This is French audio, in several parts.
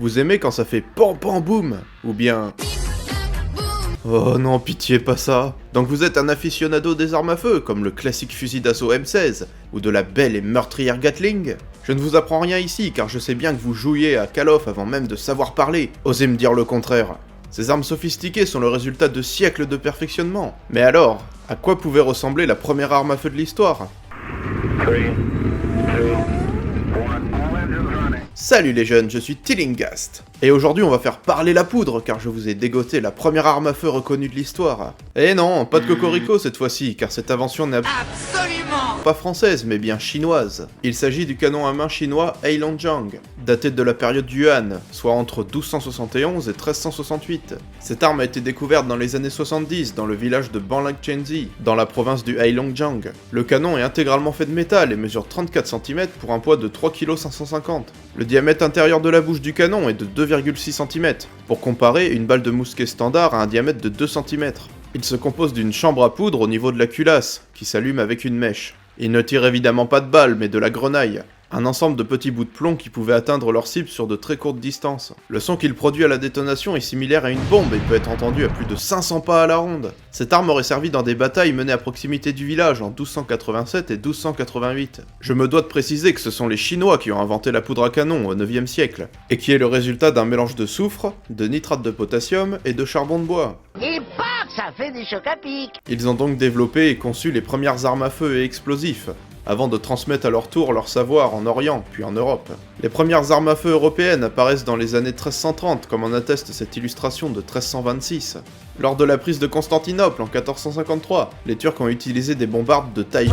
Vous aimez quand ça fait pam pam boum? Ou bien... Oh non, pitié, pas ça. Donc vous êtes un aficionado des armes à feu, comme le classique fusil d'assaut M16, ou de la belle et meurtrière Gatling? Je ne vous apprends rien ici, car je sais bien que vous jouiez à Call of avant même de savoir parler. Osez me dire le contraire. Ces armes sophistiquées sont le résultat de siècles de perfectionnement. Mais alors, à quoi pouvait ressembler la première arme à feu de l'histoire? Salut les jeunes, je suis Tillingast. Et aujourd'hui on va faire parler la poudre, car je vous ai dégoté la première arme à feu reconnue de l'histoire. Et non, pas de cocorico cette fois-ci, car cette invention n'est absolument pas française, mais bien chinoise. Il s'agit du canon à main chinois Heilongjiang, daté de la période Yuan, soit entre 1271 et 1368. Cette arme a été découverte dans les années 70 dans le village de Banlangchenzi, dans la province du Heilongjiang. Le canon est intégralement fait de métal et mesure 34 cm pour un poids de 3,550 kg. Le diamètre intérieur de la bouche du canon est de 2,6 cm. Pour comparer, une balle de mousquet standard a un diamètre de 2 cm. Il se compose d'une chambre à poudre au niveau de la culasse, qui s'allume avec une mèche. Il ne tire évidemment pas de balles, mais de la grenaille. Un ensemble de petits bouts de plomb qui pouvaient atteindre leur cible sur de très courtes distances. Le son qu'il produit à la détonation est similaire à une bombe et peut être entendu à plus de 500 pas à la ronde. Cette arme aurait servi dans des batailles menées à proximité du village en 1287 et 1288. Je me dois de préciser que ce sont les Chinois qui ont inventé la poudre à canon au 9e siècle, et qui est le résultat d'un mélange de soufre, de nitrate de potassium et de charbon de bois. Et paf, ça fait des chocs à pic. Ils ont donc développé et conçu les premières armes à feu et explosifs, avant de transmettre à leur tour leur savoir en Orient, puis en Europe. Les premières armes à feu européennes apparaissent dans les années 1330, comme en atteste cette illustration de 1326. Lors de la prise de Constantinople en 1453, les Turcs ont utilisé des bombardes de taille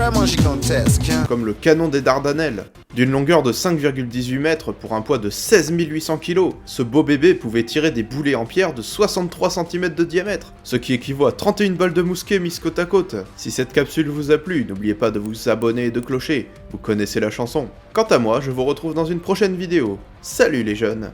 comme le canon des Dardanelles. D'une longueur de 5,18 mètres pour un poids de 16 800 kg, ce beau bébé pouvait tirer des boulets en pierre de 63 cm de diamètre, ce qui équivaut à 31 balles de mousquet mises côte à côte. Si cette capsule vous a plu, n'oubliez pas de vous abonner et de clocher, vous connaissez la chanson. Quant à moi, je vous retrouve dans une prochaine vidéo. Salut les jeunes!